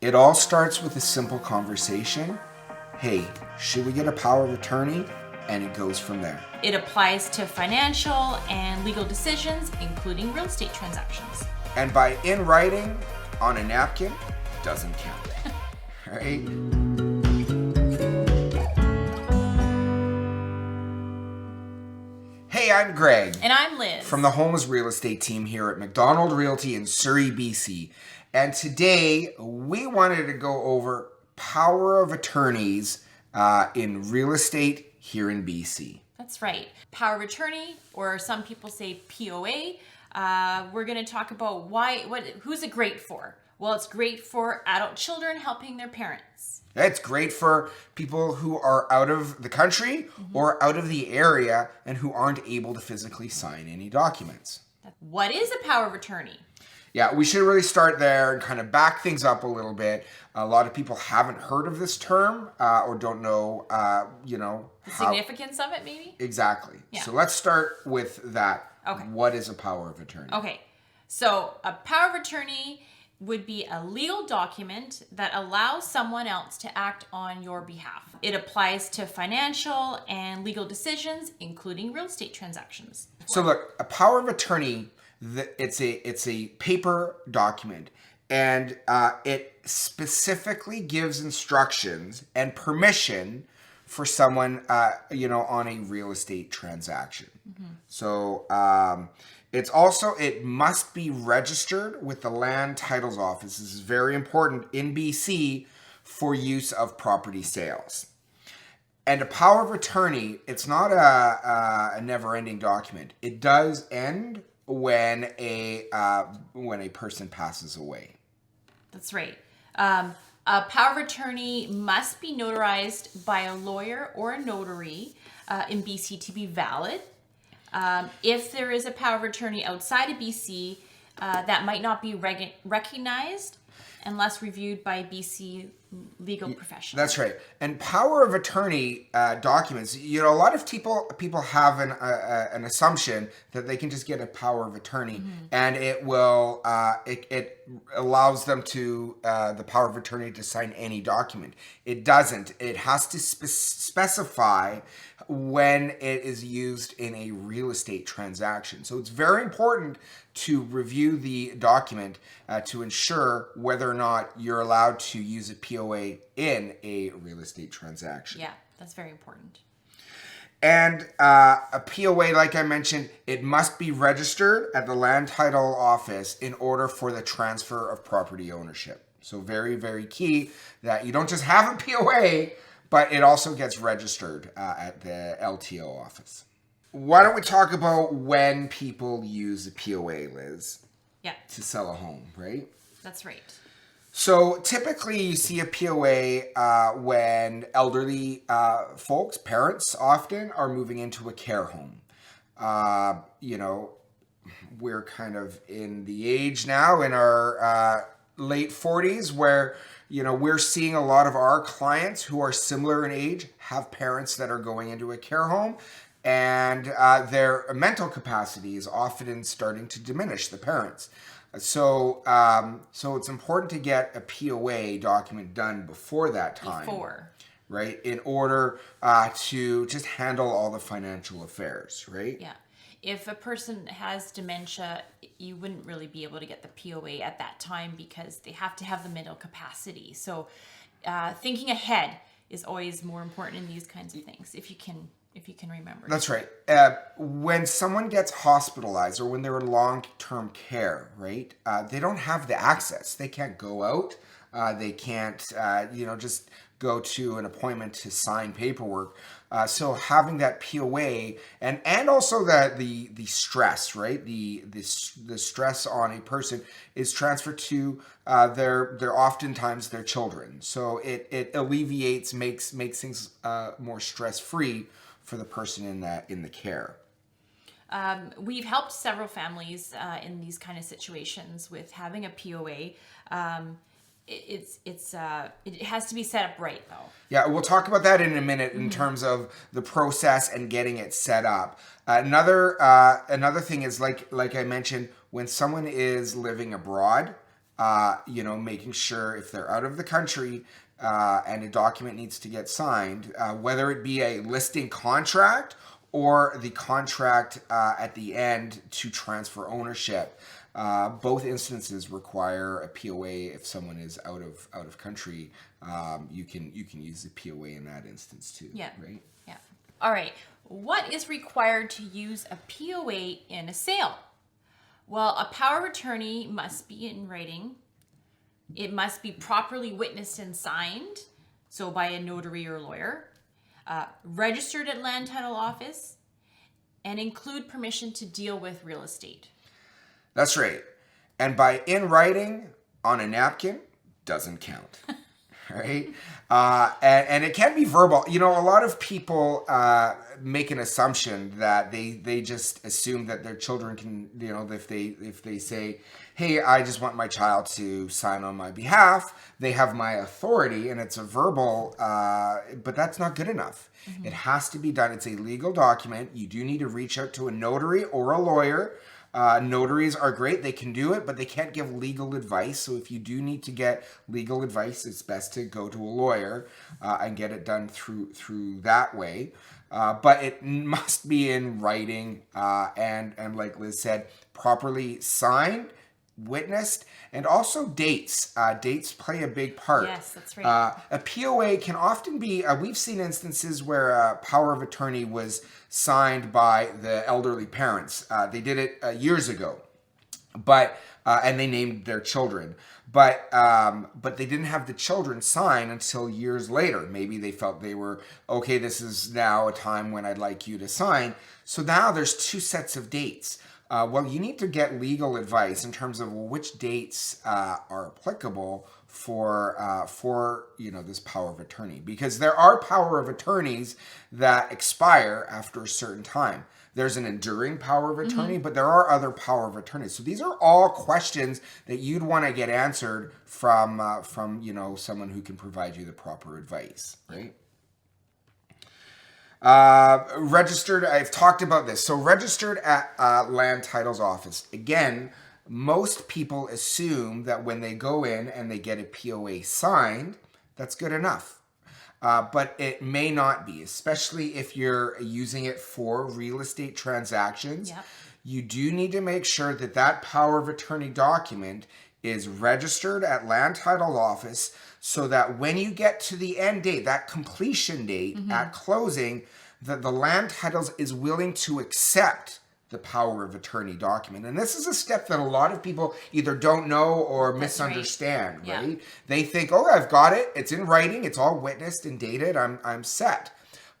It all starts with a simple conversation. Hey, should we get a power of attorney? And it goes from there. It applies to financial and legal decisions, including real estate transactions. And by in writing on a napkin, doesn't count. Right? Hey, I'm Greg. And I'm Liz. From the Holmes real estate team here at Macdonald Realty in Surrey, BC. And today we wanted to go over power of attorneys in real estate here in BC. That's right. Power of attorney, or some people say POA. We're going to talk about who's it great for? Well, it's great for adult children helping their parents. It's great for people who are out of the country or out of the area and who aren't able to physically sign any documents. What is a power of attorney? Yeah, we should really start there and kind of back things up a little bit. A lot of people haven't heard of this term or don't know, The significance of it, maybe? Exactly. Yeah. So let's start with that. Okay. What is a power of attorney? Okay. So a power of attorney would be a legal document that allows someone else to act on your behalf. It applies to financial and legal decisions, including real estate transactions. So look, a power of attorney, it's a paper document, and it specifically gives instructions and permission for someone, on a real estate transaction. So it must be registered with the Land Titles Office. This is very important in BC for use of property sales. And a power of attorney, it's not a never-ending document. It does end when a person passes away. That's right. A power of attorney must be notarized by a lawyer or a notary in BC to be valid. If there is a power of attorney outside of BC, that might not be recognized unless reviewed by BC legal professionals. That's right. And power of attorney documents, a lot of people have an assumption that they can just get a power of attorney and it will it allows them to the power of attorney to sign any document. It doesn't. It has to specify when it is used in a real estate transaction. So it's very important to review the document to ensure whether or not you're allowed to use a POA in a real estate transaction. Yeah, that's very important. And a POA, like I mentioned, it must be registered at the Land Title Office in order for the transfer of property ownership. So very, very key that you don't just have a POA, but it also gets registered at the LTO office. Why don't we talk about when people use a POA, Liz? Yeah. To sell a home, right? That's right. So typically you see a POA when elderly folks, parents often, are moving into a care home. We're kind of in the age now in our late 40s where, we're seeing a lot of our clients who are similar in age have parents that are going into a care home, and their mental capacity is often starting to diminish, the parents. So it's important to get a POA document done before that time. Right? In order to just handle all the financial affairs, right? Yeah. If a person has dementia, you wouldn't really be able to get the POA at that time because they have to have the mental capacity. So thinking ahead is always more important in these kinds of things, if you can remember. That's right. When someone gets hospitalized or when they're in long-term care, right, they don't have the access. They can't go out. They can't, just go to an appointment to sign paperwork. So having that POA and also that the stress, right, the stress on a person is transferred to their oftentimes their children. So it alleviates, makes things more stress-free for the person in the care. We've helped several families in these kind of situations with having a POA. It has to be set up right, though. Yeah, we'll talk about that in a minute in terms of the process and getting it set up. Another thing is like I mentioned, when someone is living abroad, making sure if they're out of the country and a document needs to get signed, whether it be a listing contract or the contract at the end to transfer ownership. Both instances require a POA. If someone is out of country, you can use the POA in that instance too. Yeah. Right. Yeah. All right. What is required to use a POA in a sale? Well, a power of attorney must be in writing. It must be properly witnessed and signed, so by a notary or lawyer, registered at land title office, and include permission to deal with real estate. That's right. And by in writing on a napkin doesn't count. Right? And it can be verbal. A lot of people make an assumption that they just assume that their children can, if they say, hey, I just want my child to sign on my behalf, they have my authority, and it's a verbal, but that's not good enough. Mm-hmm. It has to be done. It's a legal document. You do need to reach out to a notary or a lawyer. Notaries are great. They can do it, but they can't give legal advice. So if you do need to get legal advice, it's best to go to a lawyer and get it done through that way. But it must be in writing and like Liz said, properly signed, witnessed, and also dates. Dates play a big part. Yes, that's right. A POA can often be, we've seen instances where a power of attorney was signed by the elderly parents. They did it years ago, and they named their children. But they didn't have the children sign until years later. Maybe they felt they were, okay, this is now a time when I'd like you to sign. So now there's two sets of dates. Well, you need to get legal advice in terms of which dates are applicable for this power of attorney, because there are power of attorneys that expire after a certain time. There's an enduring power of attorney, mm-hmm. but there are other power of attorneys. So these are all questions that you'd want to get answered from someone who can provide you the proper advice, right? Registered, I've talked about this. So registered at land titles office. Again, most people assume that when they go in and they get a POA signed, that's good enough. But it may not be, especially if you're using it for real estate transactions. Yep. You do need to make sure that that power of attorney document is registered at land title office, so that when you get to the end date, that completion date mm-hmm. at closing, that the land titles is willing to accept the power of attorney document. And this is a step that a lot of people either don't know or misunderstand, right? Yeah. They think, oh, I've got it. It's in writing. It's all witnessed and dated. I'm set.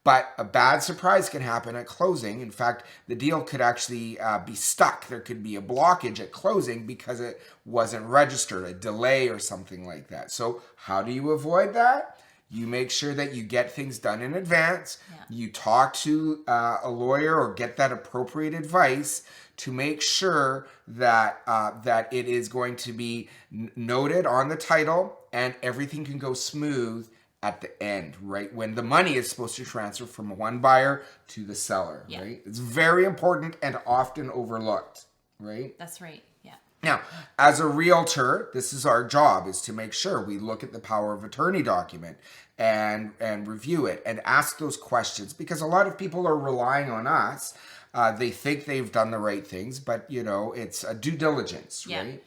But a bad surprise can happen at closing. In fact, the deal could actually be stuck. There could be a blockage at closing because it wasn't registered, a delay or something like that. So how do you avoid that? You make sure that you get things done in advance. Yeah. You talk to a lawyer or get that appropriate advice to make sure that that it is going to be noted on the title and everything can go smooth at the end, right? When the money is supposed to transfer from one buyer to the seller, yeah. right? It's very important and often overlooked, right? That's right, yeah. Now, as a realtor, this is our job, is to make sure we look at the power of attorney document and review it and ask those questions, because a lot of people are relying on us. They think they've done the right things, but it's a due diligence, yeah. right?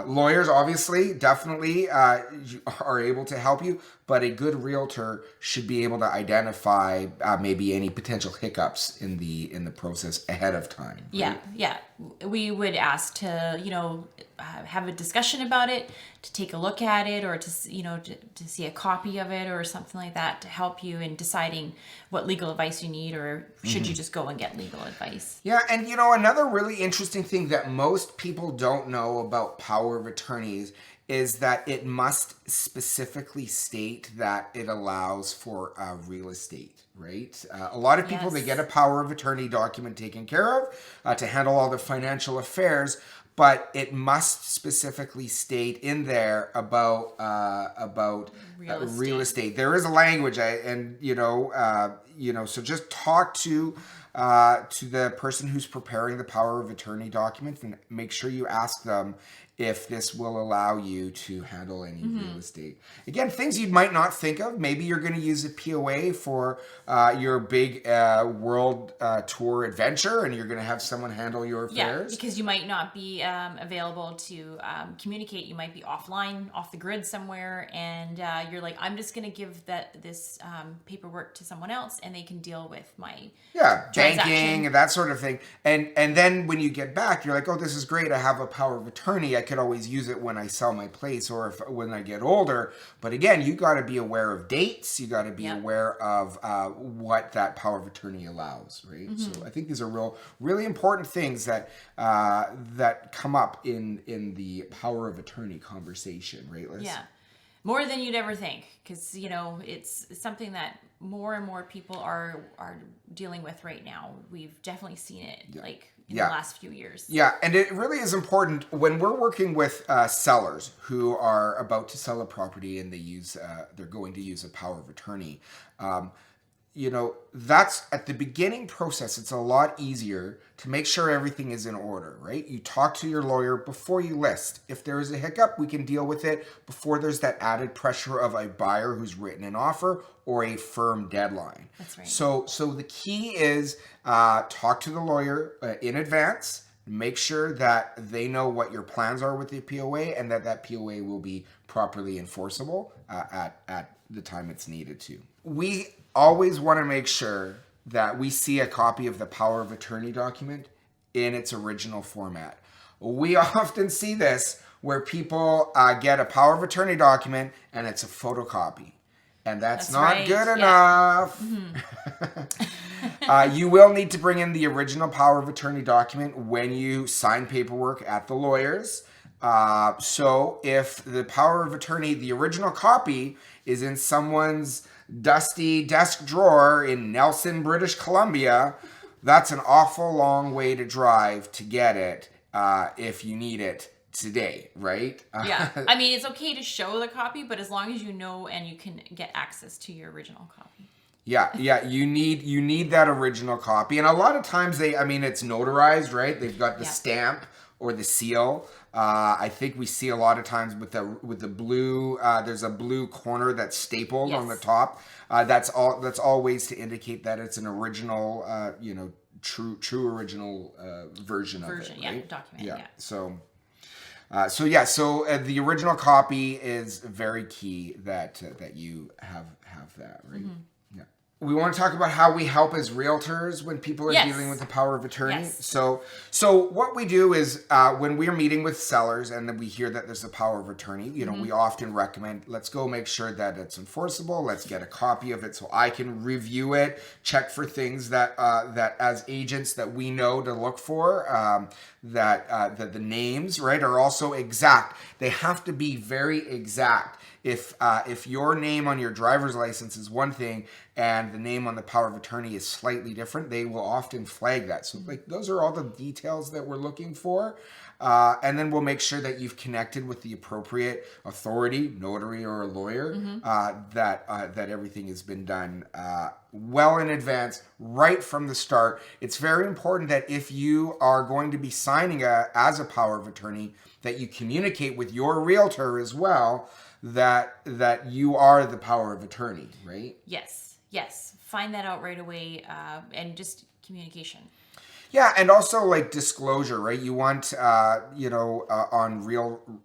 Lawyers, obviously, definitely are able to help you, but a good realtor should be able to identify maybe any potential hiccups in the process ahead of time. Right? Yeah, yeah. We would ask to have a discussion about it, to take a look at it, or to see a copy of it or something like that to help you in deciding what legal advice you need, or should mm-hmm. you just go and get legal advice. Yeah, and another really interesting thing that most people don't know about power of attorneys is that it must specifically state that it allows for real estate, right? A lot of people, yes. they get a power of attorney document taken care of to handle all the financial affairs, but it must specifically state in there about real estate. There is a language, so just talk to to the person who's preparing the power of attorney document, and make sure you ask them if this will allow you to handle any real estate. Again, things you might not think of. Maybe you're going to use a POA for your big world tour adventure, and you're going to have someone handle your affairs. Yeah, because you might not be available to communicate. You might be offline, off the grid somewhere, and you're like, I'm just going to give this paperwork to someone else, and they can deal with my banking and that sort of thing. And then when you get back, you're like, oh, this is great. I have a power of attorney. I could always use it when I sell my place or when I get older. But again, you got to be aware of dates. You got to be aware of what that power of attorney allows, right? So I think these are really important things that that come up in the power of attorney conversation, right, Liz? Yeah. More than you'd ever think, because it's something that more and more people are dealing with right now. We've definitely seen it in the last few years. Yeah, and it really is important when we're working with sellers who are about to sell a property and they're going to use a power of attorney. That's at the beginning process. It's a lot easier to make sure everything is in order, right? You talk to your lawyer before you list. If there is a hiccup, we can deal with it before there's that added pressure of a buyer who's written an offer or a firm deadline. That's right. So the key is talk to the lawyer in advance. Make sure that they know what your plans are with the POA and that POA will be properly enforceable at the time it's needed to. We always want to make sure that we see a copy of the power of attorney document in its original format. We often see this where people get a power of attorney document and it's a photocopy. And that's not right. good enough. You will need to bring in the original power of attorney document when you sign paperwork at the lawyers. So if the power of attorney, the original copy, is in someone's dusty desk drawer in Nelson, British Columbia, that's an awful long way to drive to get it if you need it today, right? Yeah. I mean, it's okay to show the copy, but as long as you know and you can get access to your original copy. Yeah, you need that original copy. And a lot of times it's notarized, right? They've got the stamp or the seal. I think we see a lot of times with the blue, there's a blue corner that's stapled on the top. That's all ways to indicate that it's an original, true original version of it. Right? Document. Yeah. So the original copy is very key that you have that, right? Mm-hmm. Yeah. We want to talk about how we help as realtors when people are dealing with the power of attorney. Yes. So what we do is when we're meeting with sellers and then we hear that there's a power of attorney, we often recommend, let's go make sure that it's enforceable. Let's get a copy of it so I can review it, check for things that as agents that we know to look for, that the names, right, are also exact. They have to be very exact. If your name on your driver's license is one thing and the name on the power of attorney is slightly different, they will often flag that. So those are all the details that we're looking for. And then we'll make sure that you've connected with the appropriate authority, notary or a lawyer, that everything has been done well in advance, right from the start. It's very important that if you are going to be signing as a power of attorney, that you communicate with your realtor as well, that you are the power of attorney, right? Yes. Find that out right away, and just communication. Yeah, and also disclosure, right? You want, on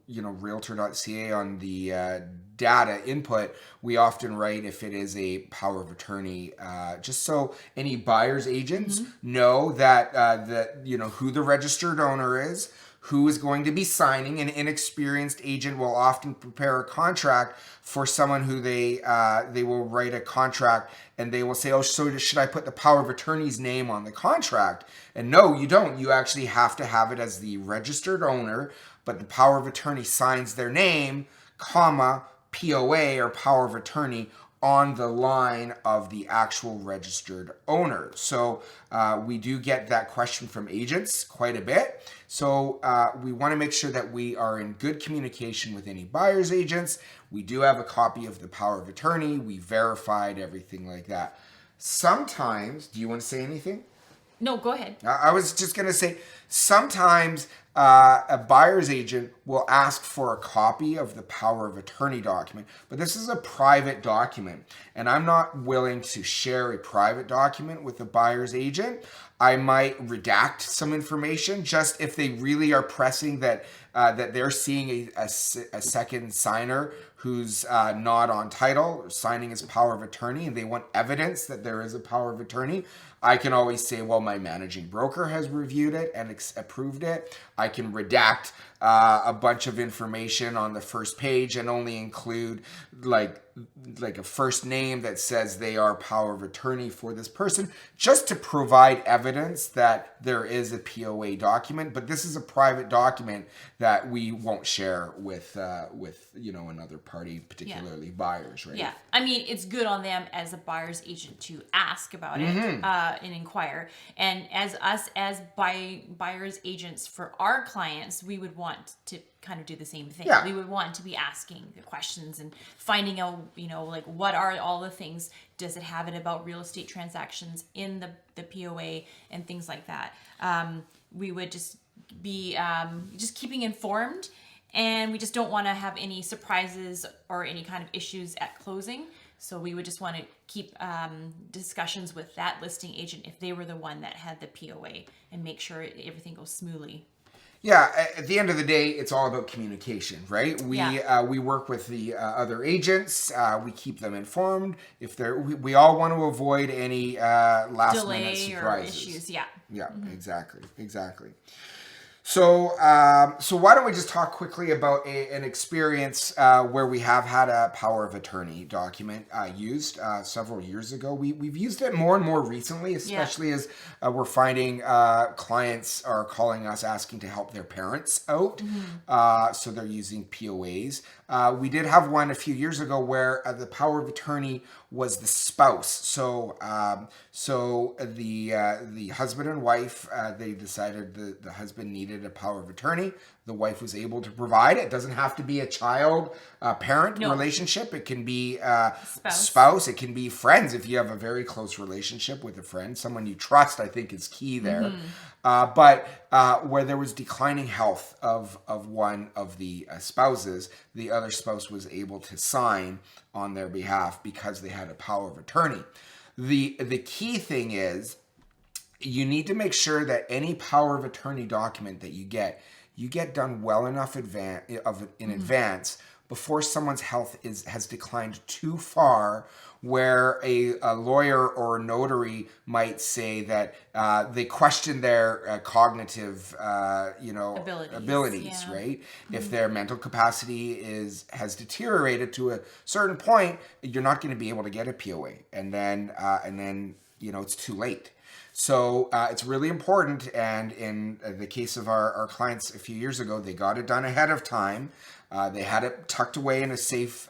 realtor.ca on the data input, we often write if it is a power of attorney, just so any buyer's agents know that who the registered owner is, who is going to be signing. An inexperienced agent will often prepare a contract for someone who they will write a contract and they will say, oh, so should I put the power of attorney's name on the contract? And no, you don't. You actually have to have it as the registered owner, but the power of attorney signs their name, comma, POA or power of attorney on the line of the actual registered owner. So we do get that question from agents quite a bit. So we want to make sure that we are in good communication with any buyer's agents. We do have a copy of the power of attorney. We verified everything like that. Sometimes, do you want to say anything? No, go ahead. I was just going to say, sometimes a buyer's agent will ask for a copy of the power of attorney document, but this is a private document, and I'm not willing to share a private document with the buyer's agent. I might redact some information just if they really are pressing that that they're seeing a second signer who's not on title or signing as power of attorney, and they want evidence that there is a power of attorney. I can always say, well, my managing broker has reviewed it and approved it. I can redact a bunch of information on the first page and only include like a first name that says they are power of attorney for this person, just to provide evidence that there is a POA document. But this is a private document that we won't share with another party, particularly buyers, right? Yeah, I mean, it's good on them as a buyer's agent to ask about it and inquire. And as us as buyer's agents for our clients, we would want to kind of do the same thing. Yeah. We would want to be asking the questions and finding out, like what are all the things? Does it have it about real estate transactions in the POA and things like that? We would just be just keeping informed, and we just don't want to have any surprises or any kind of issues at closing. So we would just want to keep discussions with that listing agent if they were the one that had the POA, and make sure everything goes smoothly. Yeah, at the end of the day, it's all about communication, right? We work with the other agents. We keep them informed. If we all want to avoid any last minute surprises or issues. Yeah. Yeah, exactly. So why don't we just talk quickly about an experience where we have had a power of attorney document used several years ago. We've used it more and more recently, especially as we're finding clients are calling us asking to help their parents out. So they're using POAs. We did have one a few years ago where the power of attorney was the spouse. So the husband and wife, they decided the husband needed a power of attorney. The wife was able to provide it. It doesn't have to be a child-parent relationship. It can be spouse. It can be friends. If you have a very close relationship with a friend, someone you trust, I think is key there. But where there was declining health of one of the spouses, the other spouse was able to sign on their behalf because they had a power of attorney. The key thing is you need to make sure that any power of attorney document that you get done well enough in advance before someone's health has declined too far, where a lawyer or a notary might say that they question their cognitive abilities, right? If their mental capacity has deteriorated to a certain point, you're not going to be able to get a POA, and then it's too late. So it's really important, and in the case of our clients a few years ago, they got it done ahead of time. They had it tucked away in a safe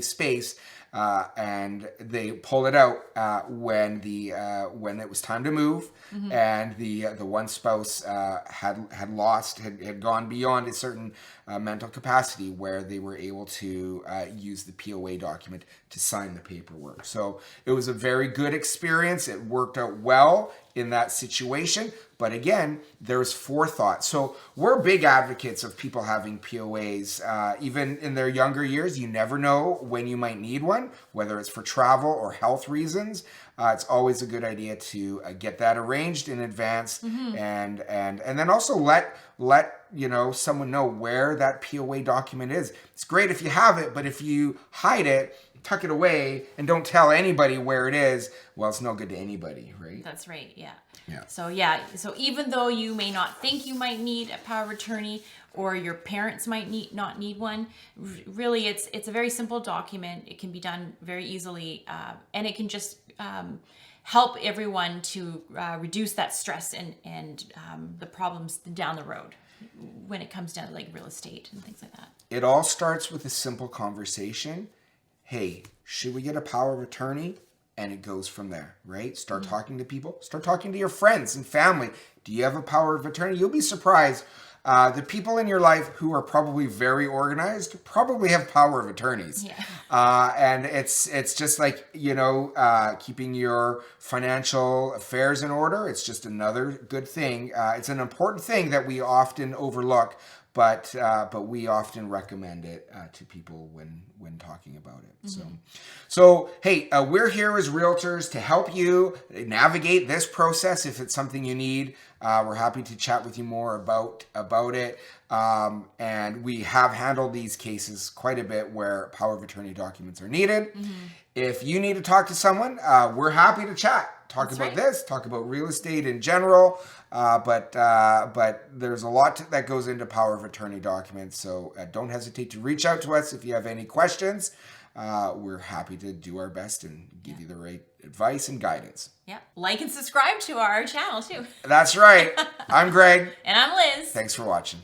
space, and they pulled it out when it was time to move, and the one spouse had gone beyond a certain mental capacity where they were able to use the POA document to sign the paperwork. So it was a very good experience. It worked out well in that situation. But again, there's forethought. So we're big advocates of people having POAs. Even in their younger years, you never know when you might need one, whether it's for travel or health reasons. It's always a good idea to get that arranged in advance, and then also let someone know where that POA document is. It's great if you have it, but if you hide it, tuck it away, and don't tell anybody where it is, well, it's no good to anybody, right? That's right. Yeah. Yeah. So even though you may not think you might need a power of attorney, or your parents might not need one, really it's a very simple document. It can be done very easily, and it can just help everyone to reduce that stress and the problems down the road when it comes down to like real estate and things like that. It all starts with a simple conversation. Hey, should we get a power of attorney? And it goes from there, right? Start talking to people. Start talking to your friends and family. Do you have a power of attorney? You'll be surprised the people in your life who are probably very organized probably have power of attorneys. Yeah. And it's just like, keeping your financial affairs in order. It's just another good thing. It's an important thing that we often overlook, but we often recommend it to people when talking about it. So hey, we're here as realtors to help you navigate this process. If it's something you need, we're happy to chat with you more about it. And we have handled these cases quite a bit where power of attorney documents are needed. If you need to talk to someone, we're happy to chat. Talk about this, talk about real estate in general, but there's a lot that goes into power of attorney documents, so don't hesitate to reach out to us if you have any questions. We're happy to do our best and give you the right advice and guidance. Yeah, like and subscribe to our channel too. That's right. I'm Greg. And I'm Liz. Thanks for watching.